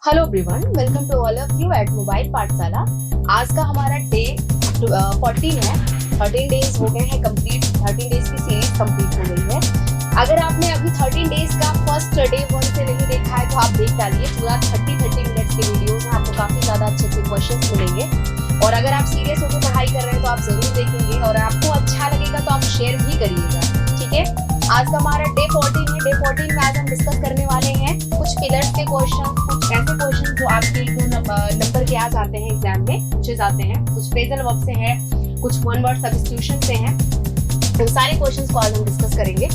Hello everyone, welcome to all of you at mobile Pathshala. आज का हमारा डे 14 है। 13 डेज हो गए हैं कंप्लीट। 13 डेज की सीरीज कंप्लीट हो गई है। अगर आपने अभी 13 डेज का फर्स्ट डे 1 से नहीं देखा है तो आप देख डालिए। पूरा 30 मिनट्स के वीडियोस हैं, आपको काफी ज्यादा अच्छे क्वेश्चंस मिलेंगे। और अगर आप सीरियस होकर पढ़ाई कर रहे हैं तो आप जरूर देखेंगे और आपको अच्छा लगेगा तो आप शेयर भी करिएगा, ठीक है। आज का हमारा डे 14 है। डे 14 में आज हम डिस्कस करने वाले हैं कुछ पिलर्स के क्वेश्चन, कुछ ऐसे क्वेश्चन जो आपके 2 नंबर के आ जाते हैं, एग्जाम में पूछे जाते हैं। कुछ फ्रेजल वर्ब से हैं, कुछ वन वर्ड सब्स्टिट्यूशन से हैं। तो सारे क्वेश्चंस को आज हम डिस्कस करेंगे।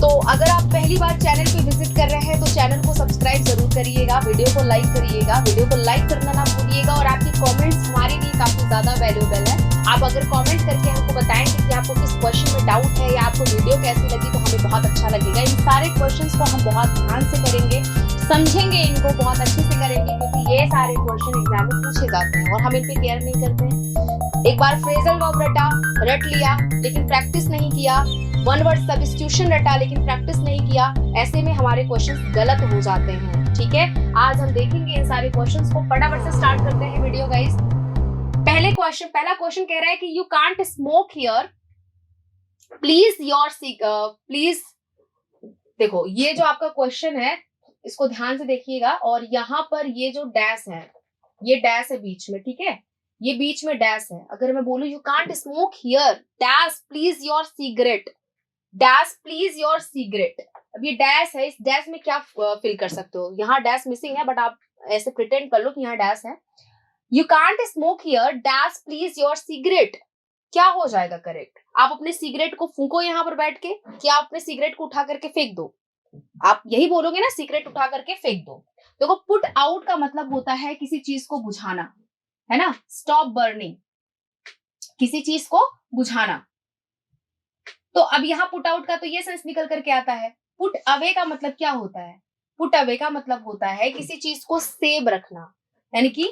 तो अगर आप पहली बार चैनल पे विजिट कर रहे हैं तो चैनल को सब्सक्राइब जरूर करिएगा, वीडियो को लाइक करिएगा, वीडियो को लाइक करना ना भूलिएगा। और आपकी कमेंट्स हमारे लिए काफी ज्यादा वैल्यूएबल है। आप अगर कमेंट करके हमको बताएंगे कि आपको किस क्वेश्चन में डाउट है या आपको वीडियो कैसी लगी तो हमें बहुत अच्छा लगेगा। इन सारे क्वेश्चंस को हम बहुत ध्यान से करेंगे, समझेंगे, इनको बहुत अच्छे से करेंगे, क्योंकि ये सारे क्वेश्चन एग्जाम में पूछे जाते हैं और हम इन पे केयर नहीं करते हैं। एक बार फ्रेजल वर्ब रट लिया लेकिन प्रैक्टिस नहीं किया, वन वर्ड सब्स्टिट्यूशन रटा लेकिन प्रैक्टिस नहीं किया, ऐसे में हमारे क्वेश्चंस गलत हो जाते हैं, ठीक है। आज हम देखेंगे इन सारे क्वेश्चंस को। फटाफट से स्टार्ट करते हैं वीडियो गाइस। पहला क्वेश्चन कह रहा है कि you can't smoke here, please. देखो, ये जो आपका क्वेश्चन है इसको ध्यान से देखिएगा। और यहाँ पर ये जो डैश है, ये डैश है बीच में, ठीक है। ये बीच में डैश है। अगर मैं बोलूं you can't smoke here dash please your cigarette, dash please your cigarette. अब ये डैश है, इस डैश में क्या फिल कर सकते हो? यहाँ डैश मिसिंग है बट आप ऐसे प्रिटेंड कर लो कि यहाँ डैश है। You can't smoke here dash please your cigarette, क्या हो जाएगा करेक्ट? आप अपने सिगरेट को फूंको यहाँ पर बैठ के, क्या आप अपने सिगरेट को उठा करके फेंक दो? आप यही बोलोगे ना, सिगरेट उठा करके फेंक दो। देखो, पुट आउट का मतलब होता है किसी चीज को बुझाना, है ना। स्टॉप बर्निंग, किसी चीज को बुझाना। तो अब यहाँ पुट आउट का तो ये सेंस निकल करके आता है। पुट अवे का मतलब क्या होता है? पुट अवे का मतलब होता है किसी चीज को सेव रखना, यानी कि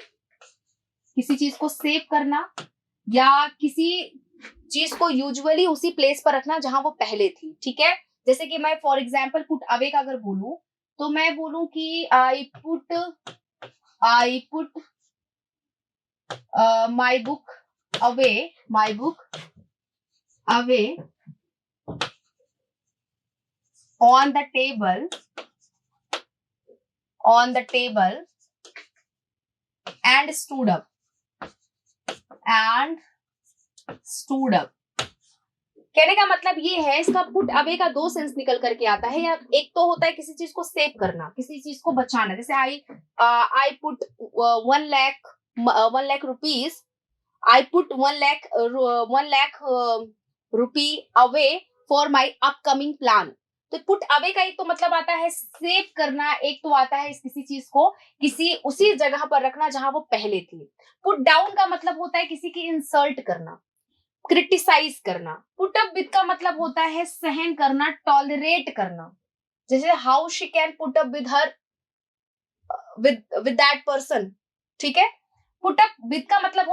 किसी चीज को सेव करना या किसी चीज को यूजुअली उसी प्लेस पर रखना जहां वो पहले थी, ठीक है। जैसे कि मैं फॉर एग्जाम्पल पुट अवे का अगर बोलूं तो मैं बोलूं कि I put my book away on the table and stood up कहने का मतलब ये है, इसका पुट अवे का 2 सेंस निकल करके आता है। या एक तो होता है किसी चीज को सेव करना, किसी चीज को बचाना। जैसे I put 1 lakh rupees, I put 1 lakh rupee away for my upcoming plan. तो पुट अवे का एक तो मतलब आता है सेव करना, एक तो आता है किसी चीज को किसी उसी जगह पर रखना जहां वो पहले थी। पुट डाउन का मतलब होता है किसी की इंसल्ट करना, क्रिटिसाइज करना। पुट अप विद का मतलब होता है सहन करना, टॉलरेट करना। जैसे how she can put up with her with that person, ठीक है। पुट अप विद का मतलब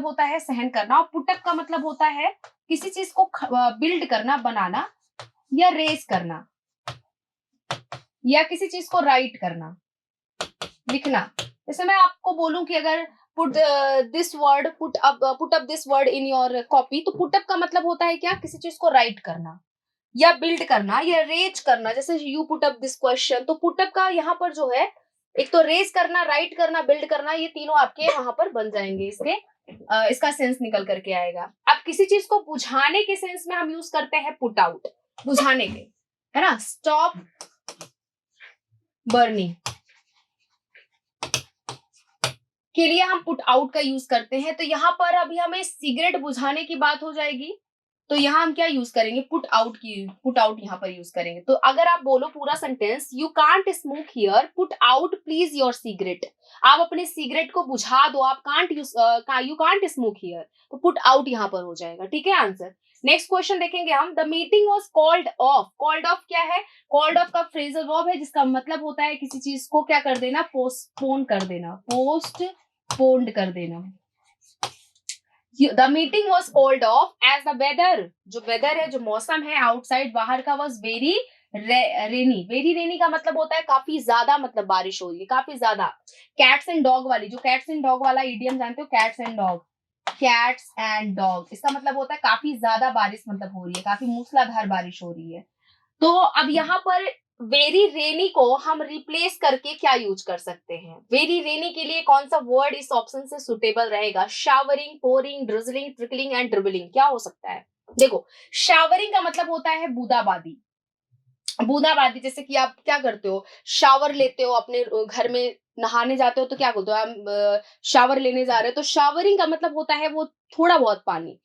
होता है सहन करना। और पुट अप का मतलब होता है किसी चीज को बिल्ड करना, बनाना या रेस करना, या किसी चीज को राइट करना, लिखना। जैसे मैं आपको बोलूं कि अगर put up this word in your copy, तो पुट अप का मतलब होता है क्या? किसी चीज को राइट करना या बिल्ड करना या रेज करना। जैसे you put up this question, तो पुट अप का यहाँ पर जो है एक तो रेज करना, राइट करना, बिल्ड करना, ये तीनों आपके वहां पर बन जाएंगे। इसका सेंस निकल करके आएगा। अब किसी चीज को बुझाने के सेंस में हम यूज करते हैं पुट आउट, बुझाने के, है ना। स्टॉप बर्निंग के लिए हम पुट आउट का यूज करते हैं। तो यहाँ पर अभी हमें सिगरेट बुझाने की बात हो जाएगी, तो यहाँ हम क्या यूज करेंगे? पुट आउट यहाँ पर यूज करेंगे। तो अगर आप बोलो पूरा sentence, you can't smoke here, put out please your cigarette, आप अपने सिगरेट को बुझा दो। आप यू कांट स्मोक हियर, तो पुट आउट यहाँ पर हो जाएगा, ठीक है आंसर। नेक्स्ट क्वेश्चन देखेंगे हम। The meeting was called off. Called off क्या है? कॉल्ड ऑफ का फ्रेजल वर्ब है जिसका मतलब होता है किसी चीज को क्या कर देना? पोस्टपोन कर देना। The meeting was called off as the weather, जो वेदर है, जो मौसम है आउटसाइड बाहर का, was very रेनी, वेरी रेनी का मतलब होता है काफी ज्यादा, मतलब बारिश हो रही है, काफी ज्यादा। कैट्स एंड डॉग वाली, जो कैट्स एंड डॉग वाला इडियम जानते हो, cats and dog, cats and dog, इसका मतलब होता है काफी ज्यादा बारिश मतलब हो रही है, काफी मूसलाधार बारिश हो रही है। तो अब यहाँ पर वेरी रेनी को हम रिप्लेस करके क्या यूज कर सकते हैं? वेरी रेनी के लिए कौन सा वर्ड इस ऑप्शन से सुटेबल रहेगा? Showering, pouring, drizzling, trickling and dribbling, क्या हो सकता है? देखो, शावरिंग का मतलब होता है बूंदाबांदी। बूंदाबांदी, जैसे कि आप क्या करते हो, शावर लेते हो, अपने घर में नहाने जाते हो तो क्या बोलते हो, हम शावर लेने जा रहे हो, तो शावरिंग का मतलब होता है वो थोड़ा बहुत पानी।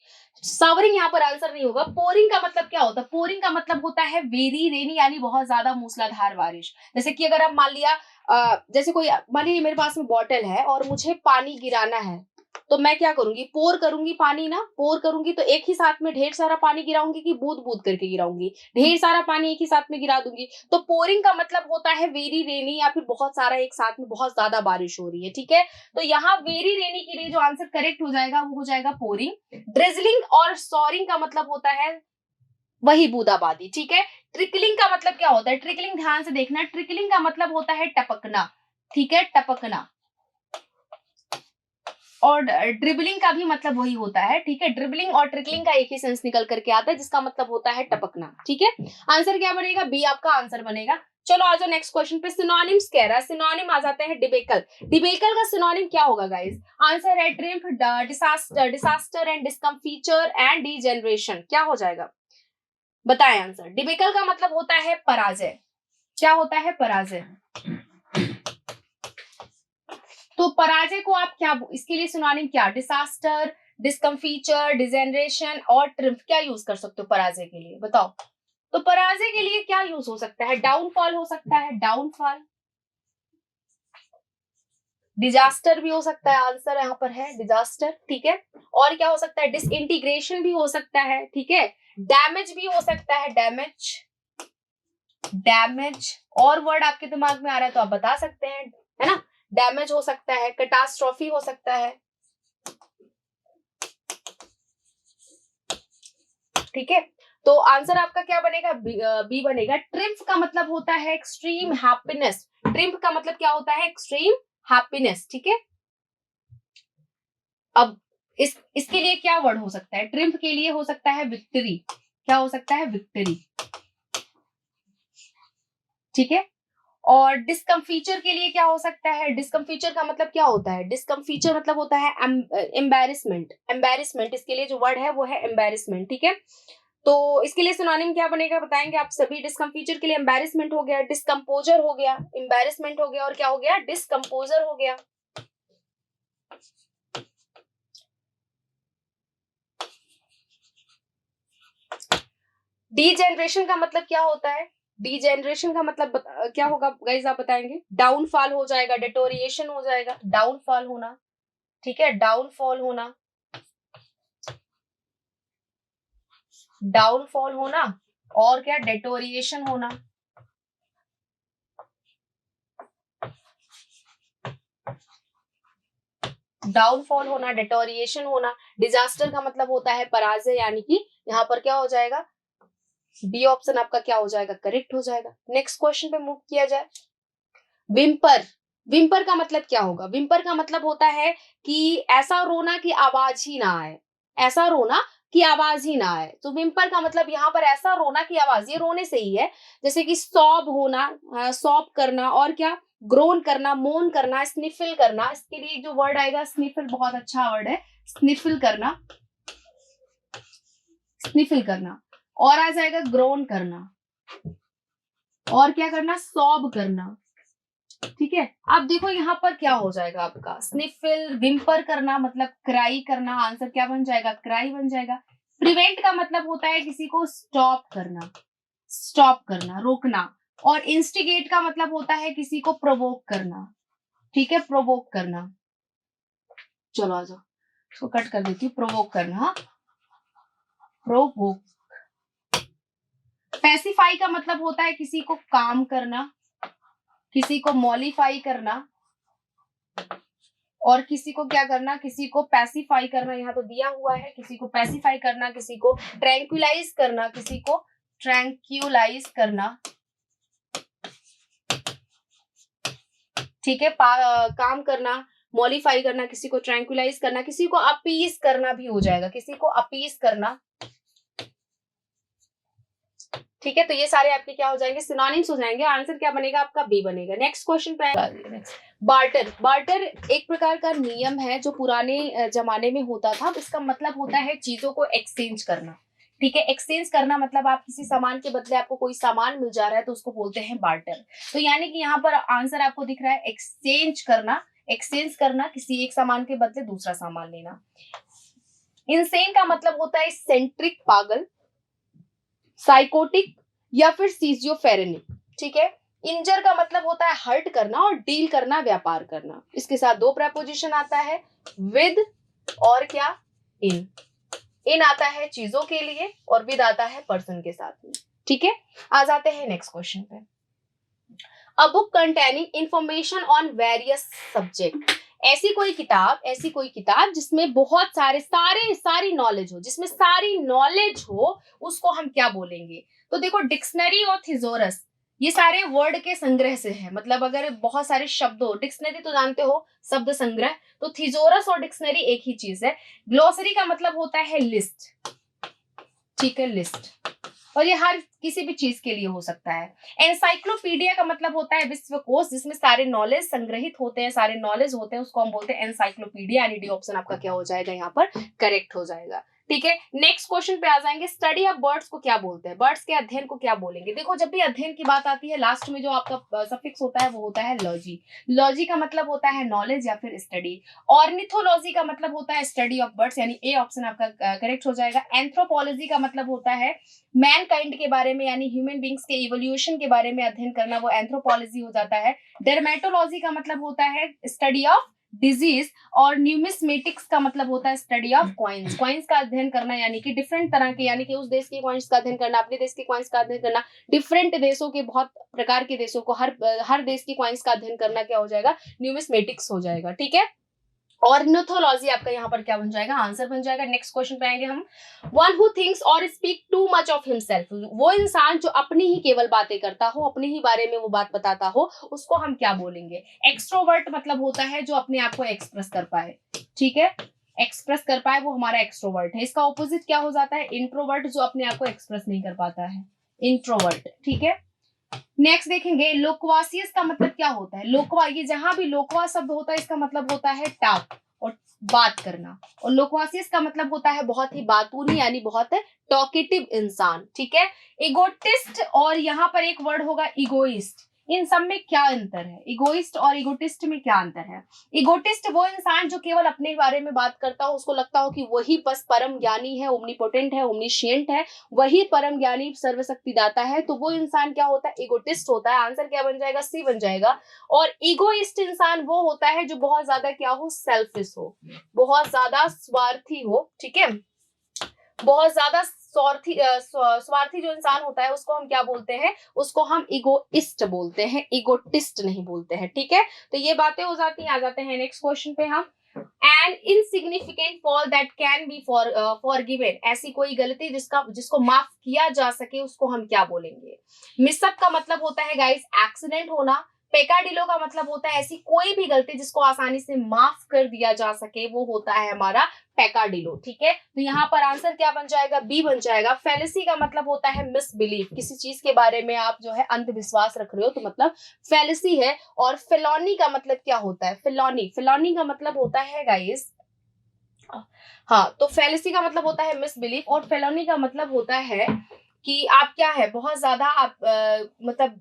शावरिंग यहाँ पर आंसर नहीं होगा। पोरिंग का मतलब क्या होता है? पोरिंग का मतलब होता है वेरी रेनी, यानी बहुत ज्यादा मूसलाधार बारिश। जैसे कि अगर आप मान लिया जैसे कोई, मान लीजिए मेरे पास में बॉटल है और मुझे पानी गिराना है, तो मैं क्या करूंगी, पोर करूंगी पानी ना, पोर करूंगी तो एक ही साथ में ढेर सारा पानी गिराऊंगी कि बूंद बूंद करके गिराऊंगी? ढेर सारा पानी एक ही साथ में गिरा दूंगी। तो पोरिंग का मतलब होता है वेरी रेनी, या फिर बहुत सारा एक साथ में बहुत ज्यादा बारिश हो रही है, ठीक है। तो यहाँ वेरी रेनी के लिए जो आंसर करेक्ट हो जाएगा वो हो जाएगा पोरिंग। ड्रिजलिंग और सॉरिंग का मतलब होता है वही बूंदाबांदी, ठीक है। ट्रिकलिंग का मतलब क्या होता है? ट्रिकलिंग ध्यान से देखना, ट्रिकलिंग का मतलब होता है टपकना, ठीक है, टपकना। और ड्रिबलिंग का भी मतलब वही होता है, ठीक है। ड्रिबलिंग और ट्रिकलिंग का एक ही सेंस निकल करके आता है, जिसका मतलब होता है टपकना, ठीक है। आंसर क्या बनेगा? बी आपका आंसर बनेगा। चलो आ जाओ नेक्स्ट क्वेश्चन पे। सिनोनिम्स कह रहा है, सिनोनिम आ जाते हैं डिबेकल। डिबेकल का सिनोनिम क्या होगा गाइस? आंसर है triumph, disaster, disaster and discomfiture and degeneration, क्या हो जाएगा? बताएं आंसर। डिबेकल का मतलब होता है पराजय। क्या होता है? पराजय। तो पराजय को आप क्या, इसके लिए सिनोनिम क्या? डिसास्टर, डिस्कम्फीचर, डिजेनरेशन और ट्रिम्फ, क्या यूज कर सकते हो पराजय के लिए? बताओ। तो पराजय के लिए क्या यूज हो सकता है? डाउनफॉल हो सकता है, डाउनफॉल। डिजास्टर भी हो सकता है, आंसर यहाँ पर है डिजास्टर, ठीक है। और क्या हो सकता है? डिसइंटीग्रेशन भी हो सकता है, ठीक है। डैमेज भी हो सकता है, डैमेज, डैमेज। और वर्ड आपके दिमाग में आ रहा है तो आप बता सकते हैं, है ना। डैमेज हो सकता है, कैटास्ट्रॉफी हो सकता है, ठीक है। तो आंसर आपका क्या बनेगा? बी बनेगा। ट्रिम्फ का मतलब होता है एक्सट्रीम हैप्पीनेस। ट्रिम्फ का मतलब क्या होता है? एक्सट्रीम हैप्पीनेस, ठीक है। अब इसके लिए क्या वर्ड हो सकता है? ट्रिम्फ के लिए हो सकता है विक्ट्री। क्या हो सकता है? विक्ट्री, ठीक है। और डिस्कम्फीचर के लिए क्या हो सकता है? डिस्कम्फीचर का मतलब क्या होता है? डिस्कम्फीचर मतलब होता है एम्बैरेसमेंट, एम्बैरेसमेंट। इसके लिए जो वर्ड है वो है एम्बैरेसमेंट, ठीक है। तो इसके लिए सिनोनिम क्या बनेगा बताएंगे आप सभी? डिस्कम्फीचर के लिए एम्बैरेसमेंट हो गया, डिस्कम्पोजर हो गया, एम्बैरेसमेंट हो गया, और क्या हो गया? डिस्कम्पोजर हो गया। डीजेनरेशन का मतलब क्या होता है? डीजेनरेशन का मतलब क्या होगा गाइस, आप बताएंगे? डाउनफॉल हो जाएगा, डेटोरिएशन हो जाएगा, डाउनफॉल होना, ठीक है, डाउनफॉल होना, डाउनफॉल होना, और क्या? डेटोरिएशन होना। डाउनफॉल होना, डेटोरिएशन होना। डिजास्टर का मतलब होता है पराजय, यानी कि यहाँ पर क्या हो जाएगा? बी ऑप्शन आपका क्या हो जाएगा? करेक्ट हो जाएगा। नेक्स्ट क्वेश्चन पे मूव किया जाए। विम्पर, विम्पर का मतलब क्या होगा? विम्पर का मतलब होता है कि ऐसा रोना की आवाज ही ना आए, ऐसा रोना की आवाज ही ना आए। तो विम्पर का मतलब यहाँ पर ऐसा रोना की आवाज, ये रोने से ही है। जैसे कि सॉब होना, सॉब करना, और क्या? ग्रोन करना, मोन करना, स्निफिल करना। इसके लिए जो वर्ड आएगा स्निफिल, बहुत अच्छा वर्ड है, स्निफिल करना, स्निफिल करना। और आ जाएगा ग्रोन करना, और क्या करना? सॉब करना, ठीक है। अब देखो यहाँ पर क्या हो जाएगा आपका? स्निफिल, विम्पर करना मतलब क्राई करना, आंसर क्या बन जाएगा? क्राई बन जाएगा। प्रिवेंट का मतलब होता है किसी को स्टॉप करना, स्टॉप करना, रोकना। और इंस्टिगेट का मतलब होता है किसी को प्रोवोक करना, ठीक है, प्रोवोक करना। चलो आ जाओ, इसको कट कर देती हूँ। प्रोवोक करना, प्रोवोक। पैसिफाई का मतलब होता है किसी को काम करना, किसी को मॉलिफाई करना, और किसी को क्या करना? किसी को पैसिफाई करना। यहाँ तो दिया हुआ है, किसी को पैसिफाई करना, किसी को ट्रैंक्विलाइज करना, किसी को ट्रैंक्विलाइज करना, ठीक है, काम करना, मॉडिफाई करना, किसी को ट्रैंक्विलाइज करना, किसी को अपीस करना भी हो जाएगा, किसी को अपीस करना। ठीक है, तो ये सारे आपके क्या हो जाएंगे, सिनोनिम्स हो जाएंगे। आंसर क्या बनेगा आपका, बी बनेगा। नेक्स्ट क्वेश्चन पे बार्टर। बार्टर एक प्रकार का नियम है जो पुराने जमाने में होता था। इसका मतलब होता है चीजों को एक्सचेंज करना। ठीक है, एक्सचेंज करना मतलब आप किसी सामान के बदले आपको कोई सामान मिल जा रहा है तो उसको बोलते हैं बार्टर। तो यानी कि यहाँ पर आंसर आपको दिख रहा है एक्सचेंज करना, एक्सचेंज करना, किसी एक सामान के बदले दूसरा सामान लेना। इंसेन का मतलब होता है सेंट्रिक, पागल, साइकोटिक या फिर सीजियोफ्रेनिक। ठीक है, इंजर का मतलब होता है हर्ट करना और डील करना, व्यापार करना। इसके साथ दो प्रेपोजिशन आता है, विद और क्या, इन। इन आता है चीजों के लिए और विद आता है पर्सन के साथ में। ठीक है, आ जाते हैं नेक्स्ट क्वेश्चन पे। A book containing information on various subject. ऐसी कोई किताब जिसमें बहुत सारी नॉलेज हो, जिसमें सारी नॉलेज हो, उसको हम क्या बोलेंगे। तो देखो, डिक्शनरी और थिजोरस ये सारे वर्ड के संग्रह से है। मतलब अगर बहुत सारे शब्द हो, डिक्शनरी तो जानते हो शब्द संग्रह, तो थिजोरस और डिक्शनरी एक ही चीज है। ग्लोसरी का मतलब होता है लिस्ट। ठीक है, लिस्ट, और ये हर किसी भी चीज के लिए हो सकता है। एनसाइक्लोपीडिया का मतलब होता है विश्वकोश, जिसमें सारे नॉलेज संग्रहित होते हैं, सारे नॉलेज होते हैं, उसको हम बोलते हैं एनसाइक्लोपीडिया। यानी डी ऑप्शन आपका क्या हो जाएगा, यहाँ पर करेक्ट हो जाएगा। ठीक है, नेक्स्ट क्वेश्चन पे आ जाएंगे। स्टडी ऑफ बर्ड्स को क्या बोलते हैं, बर्ड्स के अध्ययन को क्या बोलेंगे। देखो, जब भी अध्ययन की बात आती है, लास्ट में जो आपका सफिक्स होता है वो होता है लॉजी। लॉजी का मतलब होता है नॉलेज या फिर स्टडी। ऑर्निथोलॉजी का मतलब होता है स्टडी ऑफ बर्ड्स, यानी ए ऑप्शन आपका करेक्ट हो जाएगा। एंथ्रोपोलॉजी का मतलब होता है मैनकाइंड के बारे में, यानी ह्यूमन बींग्स के इवोल्यूशन के बारे में अध्ययन करना, वो एंथ्रोपोलॉजी हो जाता है। डर्मेटोलॉजी का मतलब होता है स्टडी ऑफ डिजीज, और न्यूमिस्मेटिक्स का मतलब होता है स्टडी ऑफ कॉइन्स। कॉइन्स का अध्ययन करना, यानी कि डिफरेंट तरह के, यानी कि उस देश के कॉइन्स का अध्ययन करना, अपने देश के कॉइन्स का अध्ययन करना, डिफरेंट देशों के, बहुत प्रकार के देशों को, हर देश की कॉइन्स का अध्ययन करना क्या हो जाएगा, न्यूमिस्मेटिक्स हो जाएगा। ठीक है, ऑर्निथोलॉजी आपका यहाँ पर क्या बन जाएगा, आंसर बन जाएगा। नेक्स्ट क्वेश्चन पे आएंगे हम। वन हु थिंक्स और speak too much of himself, वो इंसान जो अपनी ही केवल बातें करता हो, अपने ही बारे में वो बात बताता हो, उसको हम क्या बोलेंगे। एक्सट्रोवर्ट मतलब होता है जो अपने आप को एक्सप्रेस कर पाए। ठीक है, एक्सप्रेस कर पाए, वो हमारा एक्सट्रोवर्ट है। इसका ऑपोजिट क्या हो जाता है, इंट्रोवर्ट, जो अपने आप को एक्सप्रेस नहीं कर पाता है, इंट्रोवर्ट। ठीक है, नेक्स्ट देखेंगे, लोकवासियस का मतलब क्या होता है। लोकवा, ये जहां भी लोकवा शब्द होता है इसका मतलब होता है टॉक और बात करना, और लोकवासियस का मतलब होता है बहुत ही बातूनी, यानी बहुत टॉकेटिव इंसान। ठीक है, इगोटिस्ट और यहाँ पर एक वर्ड होगा इगोइस्ट। इन सब में क्या अंतर है, इगोइस्ट और इगोटिस्ट में क्या अंतर है। इगोटिस्ट वो इंसान जो केवल अपने बारे में बात करता हो, उसको लगता हो कि वही बस परम ज्ञानी है, ओमनीपोटेंट है, ओमनीशिएंट है, वही परम ज्ञानी सर्वशक्तिदाता है, तो वो इंसान क्या होता है, इगोटिस्ट होता है। आंसर क्या बन जाएगा, सी बन जाएगा। और इगोइस्ट इंसान वो होता है जो बहुत ज्यादा क्या हो, सेल्फिश हो, बहुत ज्यादा स्वार्थी हो। ठीक है, बहुत ज्यादा स्वार्थी जो इंसान होता है उसको हम क्या बोलते हैं, उसको हम इगोइस्ट बोलते हैं, इगोटिस्ट नहीं बोलते हैं। ठीक है, तो ये बातें हो जाती हैं। आ जाते हैं नेक्स्ट क्वेश्चन पे हम। N insignificant fall that can be forgiven, ऐसी कोई गलती जिसको माफ किया जा सके, उसको हम क्या बोलेंगे। मिसअप का मतलब होता है गाइस एक्सीडेंट होना। पेकाडिलो का मतलब होता है ऐसी कोई भी गलती जिसको आसानी से माफ कर दिया जा सके, वो होता है हमारा पेकाडिलो। ठीक है, तो यहाँ पर आंसर क्या बन जाएगा, बी बन जाएगा। फेलिसी का मतलब होता है मिसबिलीफ, किसी चीज के बारे में आप जो है अंधविश्वास रख रहे हो, तो मतलब फेलिसी है। और फेलोनी का मतलब क्या होता है, फेलोनी का मतलब होता है गाइस, हाँ, तो फेलिसी का मतलब होता है मिसबिलीफ, और फेलोनी का मतलब होता है कि आप क्या है, बहुत ज्यादा आप मतलब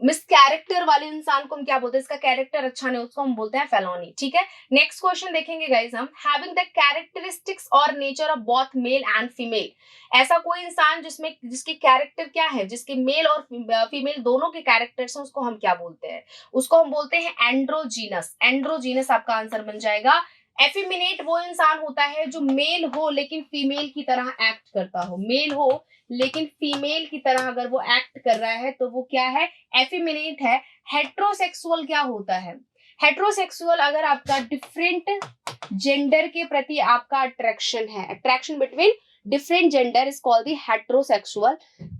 मिस कैरेक्टर वाले इंसान को हम क्या बोलते हैं, इसका कैरेक्टर अच्छा नहीं, उसको हम बोलते हैं फेलोनी। ठीक है, नेक्स्ट क्वेश्चन देखेंगे गाइस हम। हैविंग द कैरेक्टरिस्टिक्स और nature of both male and female, ऐसा कोई इंसान जिसके कैरेक्टर क्या है, जिसके मेल और फीमेल दोनों के कैरेक्टर्स हैं, उसको हम क्या बोलते हैं, उसको हम बोलते हैं एंड्रोजीनस। एंड्रोजीनस आपका आंसर बन जाएगा। एफिमिनेट वो इंसान होता है जो मेल हो लेकिन फीमेल की तरह एक्ट करता हो, मेल हो लेकिन फीमेल की तरह अगर वो एक्ट कर रहा है तो वो क्या है, एफिमिनेट है। हेट्रोसेक्सुअल क्या होता है, हेट्रोसेक्सुअल अगर आपका डिफरेंट जेंडर के प्रति आपका अट्रैक्शन है, attraction between different gender is called the heterosexual.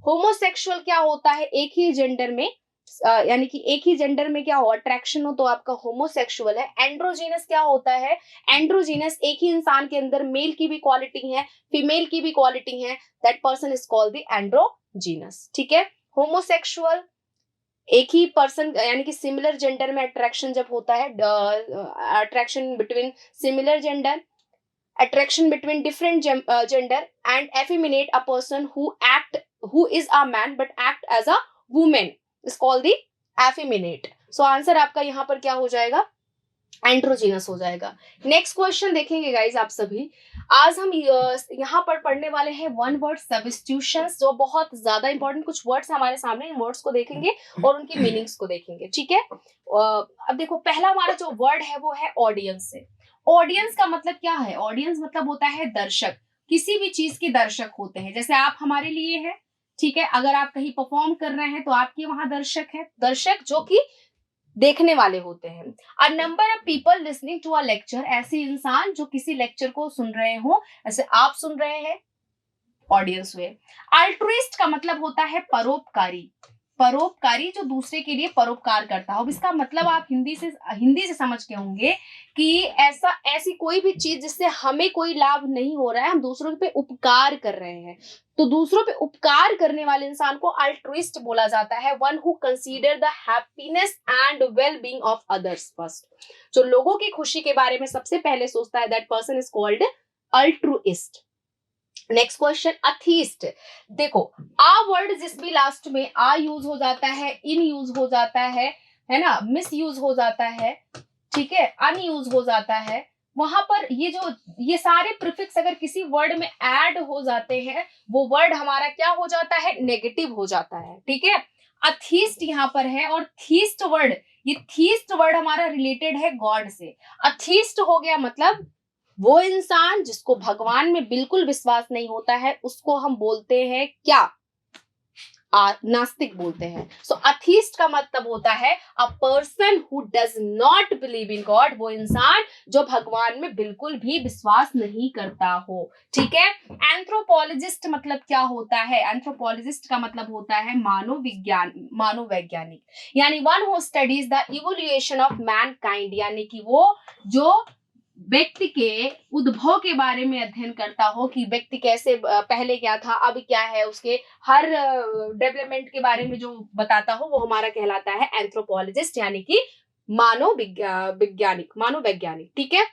Homosexual क्या होता है, एक ही जेंडर में यानी कि एक ही जेंडर में क्या हो, अट्रैक्शन हो, तो आपका होमोसेक्सुअल है। एंड्रोजीनस क्या होता है, एंड्रोजीनस एक ही इंसान के अंदर मेल की भी क्वालिटी है, फीमेल की भी क्वालिटी है, that person is called the androgynous. ठीक है। होमोसेक्सुअल एक ही पर्सन यानी कि सिमिलर जेंडर में अट्रैक्शन जब होता है, attraction between similar gender, attraction between different gender, and effeminate a person who is a man but act as a woman is called the effeminate. so answer आपका यहाँ पर क्या हो जाएगा, एंड्रोजीनस हो जाएगा। नेक्स्ट क्वेश्चन देखेंगे गाइज आप सभी। आज हम यहाँ पर पढ़ने वाले हैं वन वर्ड सब्स्टिट्यूशंस, जो बहुत ज्यादा इंपॉर्टेंट कुछ वर्ड्स हमारे सामने, इन वर्ड्स को देखेंगे और उनकी मीनिंग्स को देखेंगे। ठीक है। अब देखो, पहला हमारा जो वर्ड है वो है ऑडियंस से। ऑडियंस का मतलब क्या है, ऑडियंस मतलब होता है दर्शक, किसी भी चीज के दर्शक होते हैं, जैसे आप हमारे लिए हैं। ठीक है। अगर आप कहीं परफॉर्म कर रहे हैं तो आपके वहां दर्शक है, दर्शक जो कि देखने वाले होते हैं। A number of people listening to a lecture, ऐसे इंसान जो किसी लेक्चर को सुन रहे हो, ऐसे आप सुन रहे हैं, ऑडियंस हुए। अल्ट्रुइस्ट का मतलब होता है परोपकारी, परोपकारी जो दूसरे के लिए परोपकार करता हो। इसका मतलब आप हिंदी से समझ के होंगे कि ऐसी कोई भी चीज जिससे हमें कोई लाभ नहीं हो रहा है, हम दूसरों पे उपकार कर रहे हैं, तो दूसरों पे उपकार करने वाले इंसान को अल्ट्रुइस्ट बोला जाता है। One who consider the happiness and well being of others first, जो लोगों की खुशी के बारे में सबसे पहले सोचता है, that person is called altruist. Next question, atheist. देखो, आ वर्ड जिस भी लास्ट में आ यूज हो जाता है, इन यूज हो जाता है ना, मिस यूज हो जाता है, ठीक है, अन यूज हो जाता है, वहां पर ये सारे प्रीफिक्स अगर किसी वर्ड में ऐड हो जाते हैं, वो वर्ड हमारा क्या हो जाता है, नेगेटिव हो जाता है। ठीक है। अथीस्ट यहाँ पर है, और थीस्ट वर्ड, ये थीस्ट वर्ड हमारा रिलेटेड है गॉड से। अथीस्ट हो गया मतलब वो इंसान जिसको भगवान में बिल्कुल विश्वास नहीं होता है, उसको हम बोलते हैं क्या, नास्तिक बोलते हैं। सो अथीस्ट का मतलब होता है a person who does not believe in God, वो इंसान जो भगवान में बिल्कुल भी विश्वास नहीं करता हो। ठीक है। एंथ्रोपोलॉजिस्ट मतलब क्या होता है, एंथ्रोपोलॉजिस्ट का मतलब होता है मानववैज्ञानिक, यानी one who studies the evolution of Mankind, यानी कि वो जो व्यक्ति के उद्भव के बारे में अध्ययन करता हो कि व्यक्ति कैसे पहले क्या था, अब क्या है, उसके हर डेवलपमेंट के बारे में जो बताता हो, वो हमारा कहलाता है एंथ्रोपोलॉजिस्ट, यानी कि मानववैज्ञानिक। ठीक है।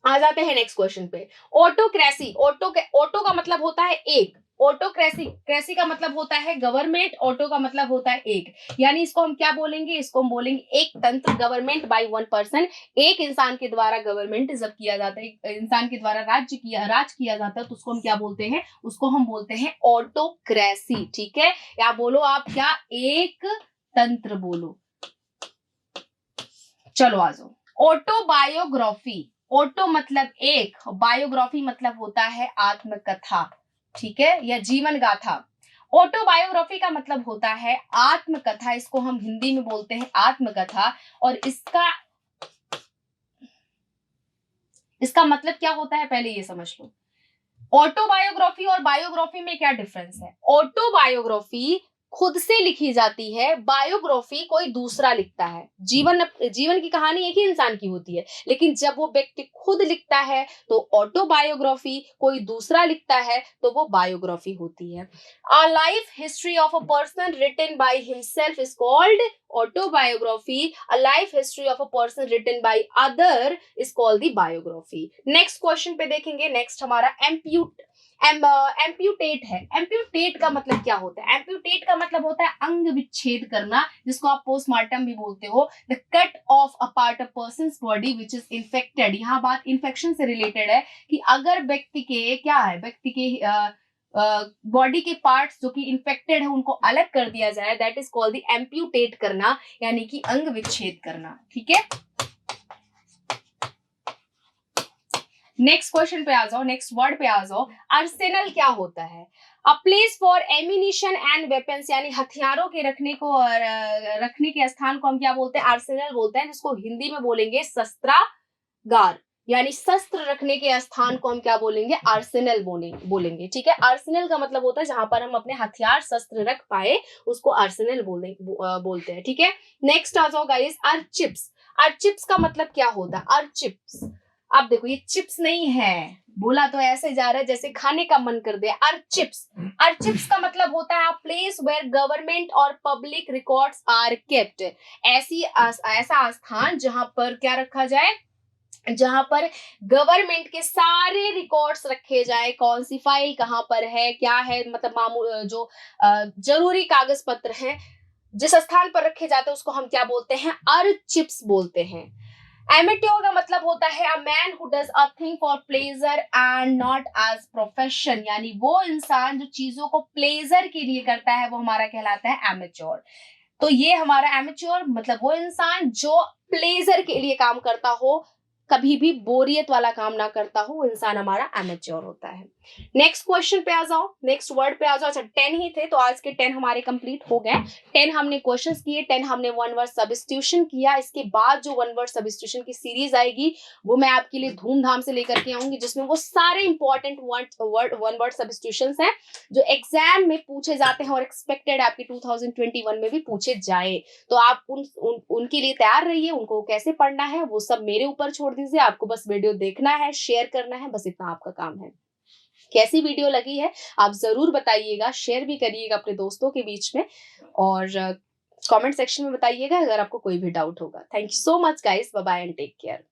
आ जाते हैं नेक्स्ट क्वेश्चन पे। ऑटोक्रेसी, ऑटो का मतलब होता है एक, ऑटोक्रेसी का मतलब होता है गवर्नमेंट, ऑटो का मतलब होता है एक, यानी इसको हम क्या बोलेंगे, इसको हम बोलेंगे एक तंत्र, गवर्नमेंट बाय वन पर्सन, एक इंसान के द्वारा गवर्नमेंट जब किया जाता है, एक इंसान के द्वारा राज किया जाता है, तो उसको हम क्या बोलते हैं, उसको हम बोलते हैं ऑटोक्रेसी। ठीक है। या बोलो आप क्या, एक तंत्र बोलो। चलो आ जाओ। ऑटोबायोग्राफी, ऑटो मतलब एक, बायोग्राफी मतलब होता है आत्मकथा, ठीक है, या जीवन गाथा। ऑटोबायोग्राफी का मतलब होता है आत्मकथा, इसको हम हिंदी में बोलते हैं आत्मकथा, और इसका मतलब क्या होता है पहले ये समझ लो। ऑटोबायोग्राफी और बायोग्राफी में क्या डिफरेंस है। ऑटोबायोग्राफी खुद से लिखी जाती है, बायोग्राफी कोई दूसरा लिखता है। जीवन की कहानी एक ही इंसान की होती है, लेकिन जब वो व्यक्ति खुद लिखता है तो ऑटोबायोग्राफी, कोई दूसरा लिखता है तो वो बायोग्राफी होती है। A life history of a person written by himself is called autobiography. A life history of a person written by other is called the biography. Next question पे देखेंगे। नेक्स्ट हमारा एम्प्यूटेट है। एम्प्यूटेट का मतलब क्या होता है, एम्प्यूटेट का मतलब होता है अंग विच्छेद करना, जिसको आप पोस्टमार्टम भी बोलते हो। The cut of a part of persons body which is infected, यहाँ बात इन्फेक्शन से रिलेटेड है कि अगर व्यक्ति के क्या है, व्यक्ति के बॉडी के पार्ट्स जो कि इन्फेक्टेड है उनको अलग कर दिया जाए, that is called the amputate करना, यानी कि अंग विच्छेद करना। ठीक है। नेक्स्ट क्वेश्चन पे आ जाओ, नेक्स्ट वर्ड पे आ जाओ। आर्सेनल क्या होता है, a place for ammunition and weapons, यानी हथियारों के रखने के स्थान को हम क्या बोलते हैं, आर्सेनल बोलते हैं, जिसको हिंदी में बोलेंगे शस्त्रागार, यानी शस्त्र रखने के स्थान को हम क्या बोलेंगे, आर्सेनल बोलेंगे। ठीक है, आर्सेनल का मतलब होता है जहां पर हम अपने हथियार शस्त्र रख पाए उसको आर्सेनल बोलते हैं। ठीक है, नेक्स्ट आ जाओ गाइस, अर्चिप्स। अर्चिप्स का मतलब क्या होता है, अर्चिप्स। अब देखो ये चिप्स नहीं है, बोला तो ऐसे जा रहा है जैसे खाने का मन कर दे। अर्चिप्स, अर्चिप्स का मतलब होता है प्लेस वेयर गवर्नमेंट और पब्लिक रिकॉर्ड्स आर केप्ट। ऐसा स्थान जहां पर क्या रखा जाए, जहां पर गवर्नमेंट के सारे रिकॉर्ड्स रखे जाए, कौन सी फाइल कहां पर है, क्या है, मतलब जो जरूरी कागज पत्र हैं जिस स्थान पर रखे जाते हैं उसको हम क्या बोलते हैं, अर्चिप्स बोलते हैं। एमेट्योर का मतलब होता है a man who does a thing for pleasure and not as profession, यानी वो इंसान जो चीजों को प्लेजर के लिए करता है वो हमारा कहलाता है एमेच्योर। तो ये हमारा एमेच्योर मतलब वो इंसान जो प्लेजर के लिए काम करता हो, कभी भी बोरियत वाला काम ना करता हो, वो इंसान हमारा एमेच्योर होता है। नेक्स्ट क्वेश्चन पे आ जाओ, नेक्स्ट वर्ड पे आ जाओ। अच्छा 10 ही थे तो आज के 10 हमारे कंप्लीट हो गए। 10 हमने क्वेश्चंस किए, 10 हमने वन वर्ड सब्स्टिट्यूशन किया। इसके बाद जो वन वर्ड सब्स्टिट्यूशन की सीरीज आएगी वो मैं आपके लिए धूमधाम से लेकर के आऊंगी, जिसमें वो सारे इंपॉर्टेंट वन वर्ड सब्स्टिट्यूशंस हैं जो एग्जाम में पूछे जाते हैं और एक्सपेक्टेड आपके 2021 में भी पूछे जाए। तो आप उनके लिए तैयार रहिए। उनको कैसे पढ़ना है वो सब मेरे ऊपर छोड़ दीजिए, आपको बस वीडियो देखना है, शेयर करना है, बस इतना आपका काम है। कैसी वीडियो लगी है आप जरूर बताइएगा, शेयर भी करिएगा अपने दोस्तों के बीच में और कमेंट सेक्शन में बताइएगा अगर आपको कोई भी डाउट होगा। Thank you so much guys, bye bye and take care.